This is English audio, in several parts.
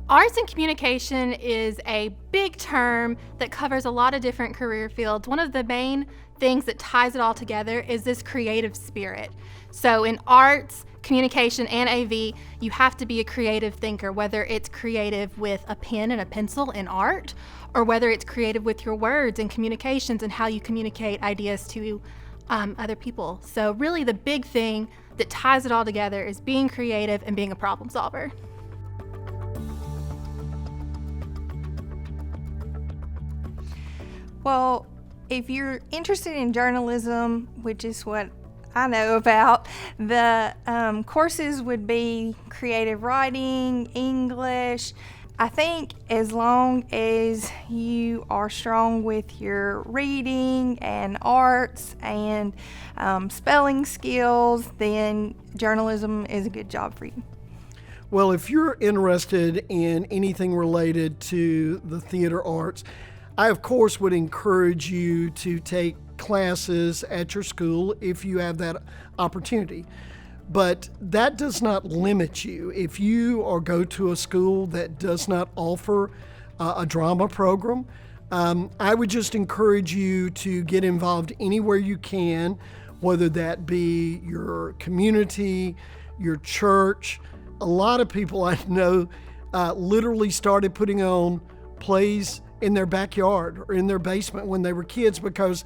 Arts and communication is a big term that covers a lot of different career fields. One of the main things that ties it all together is this creative spirit. So in arts, communication, and AV, you have to be a creative thinker, whether it's creative with a pen and a pencil in art, or whether it's creative with your words and communications and how you communicate ideas to other people. So really the big thing that ties it all together is being creative and being a problem solver. Well, if you're interested in journalism, which is what I know about, the courses would be creative writing, English. I think as long as you are strong with your reading and arts and spelling skills, then journalism is a good job for you. Well, if you're interested in anything related to the theater arts, I, of course, would encourage you to take classes at your school if you have that opportunity. But that does not limit you. If you or go to a school that does not offer a drama program, I would just encourage you to get involved anywhere you can, whether that be your community, your church. A lot of people I know literally started putting on plays in their backyard or in their basement when they were kids because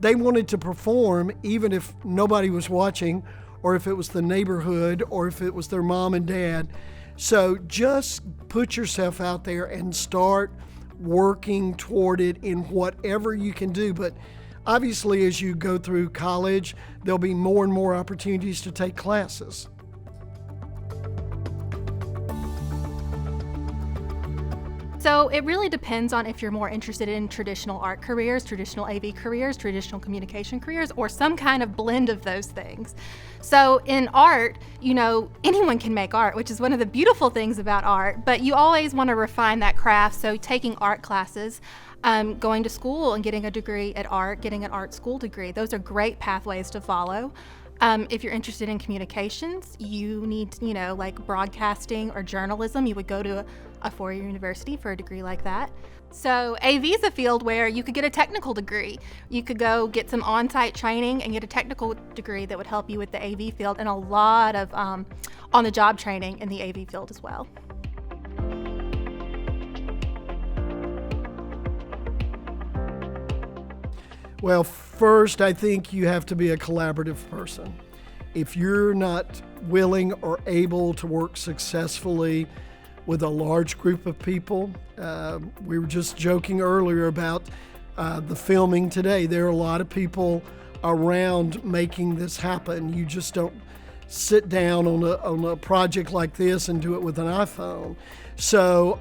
they wanted to perform even if nobody was watching, or if it was the neighborhood, or if it was their mom and dad. So just put yourself out there and start working toward it in whatever you can do. But obviously as you go through college, there'll be more and more opportunities to take classes. So it really depends on if you're more interested in traditional art careers, traditional AV careers, traditional communication careers, or some kind of blend of those things. So in art, anyone can make art, which is one of the beautiful things about art, but you always want to refine that craft. So taking art classes, going to school and getting a degree at art, getting an art school degree, those are great pathways to follow. If you're interested in communications, you need, like broadcasting or journalism, you would go to a four-year university for a degree like that. So AV is a field where you could get a technical degree. You could go get some on-site training and get a technical degree that would help you with the AV field, and a lot of on-the-job training in the AV field as well. Well, first, I think you have to be a collaborative person. If you're not willing or able to work successfully with a large group of people, we were just joking earlier about the filming today. There are a lot of people around making this happen. You just don't sit down on a project like this and do it with an iPhone. So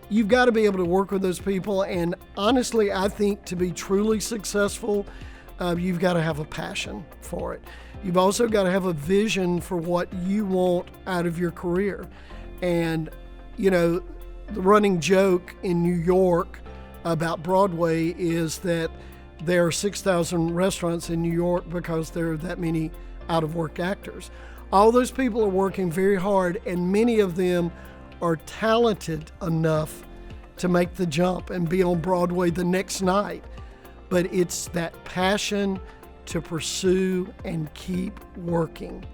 you've got to be able to work with those people. And honestly, I think to be truly successful, you've got to have a passion for it. You've also got to have a vision for what you want out of your career. And, the running joke in New York about Broadway is that there are 6,000 restaurants in New York because there are that many out-of-work actors. All those people are working very hard, and many of them are talented enough to make the jump and be on Broadway the next night. But it's that passion to pursue and keep working.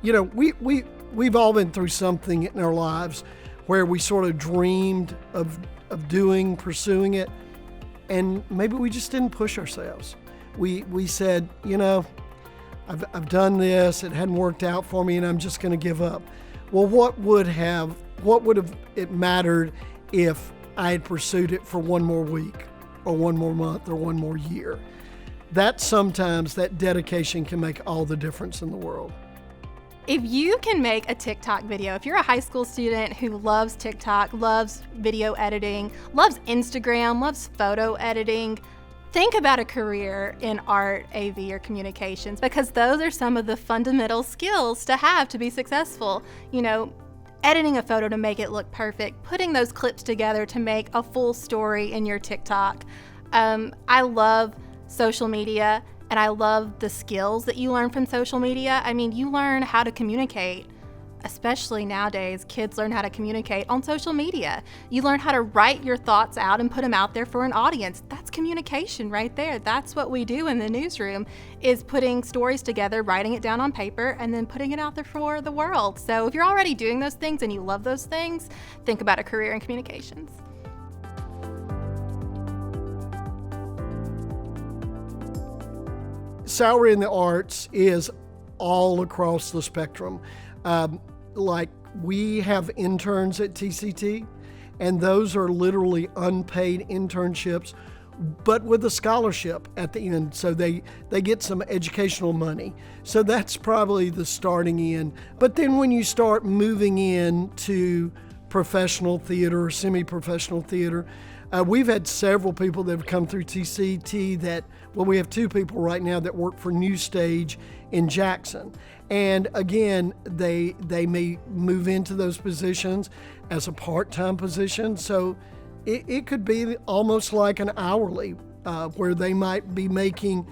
We've all been through something in our lives where we sort of dreamed of pursuing it, and maybe we just didn't push ourselves. We said, I've done this, it hadn't worked out for me, and I'm just going to give up. Well, what would have it mattered if I had pursued it for one more week or one more month or one more year? Sometimes that dedication can make all the difference in the world. If you can make a TikTok video, if you're a high school student who loves TikTok, loves video editing, loves Instagram, loves photo editing, think about a career in art, AV, or communications, because those are some of the fundamental skills to have to be successful. Editing a photo to make it look perfect, putting those clips together to make a full story in your TikTok. I love social media And I love the skills that you learn from social media. I mean, you learn how to communicate. Especially nowadays, kids learn how to communicate on social media. You learn how to write your thoughts out and put them out there for an audience. That's communication right there. That's what we do in the newsroom, is putting stories together, writing it down on paper, and then putting it out there for the world. So if you're already doing those things and you love those things, think about a career in communications. Salary in the arts is all across the spectrum. Like we have interns at TCT, and those are literally unpaid internships, but with a scholarship at the end. So they get some educational money. So that's probably the starting end. But then when you start moving into professional theater or semi-professional theater, we've had several people that have come through TCT we have 2 people right now that work for New Stage in Jackson. And again, they may move into those positions as a part-time position. So it could be almost like an hourly, where they might be making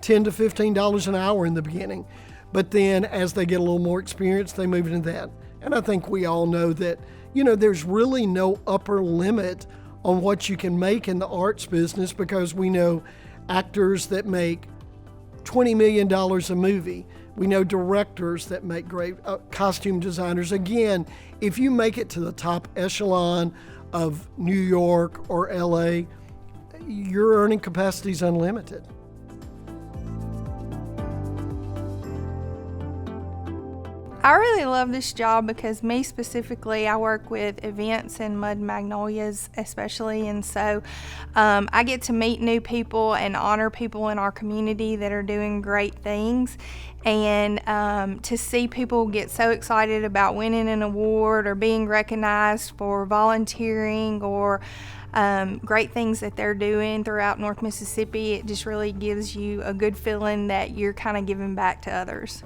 $10 to $15 an hour in the beginning. But then as they get a little more experience, they move into that. And I think we all know that, there's really no upper limit on what you can make in the arts business, because we know actors that make $20 million a movie. We know directors that make great costume designers. Again, if you make it to the top echelon of New York or LA, your earning capacity is unlimited. I really love this job because me specifically, I work with events and mud magnolias especially, and so I get to meet new people and honor people in our community that are doing great things, and to see people get so excited about winning an award or being recognized for volunteering or great things that they're doing throughout North Mississippi, it just really gives you a good feeling that you're kind of giving back to others.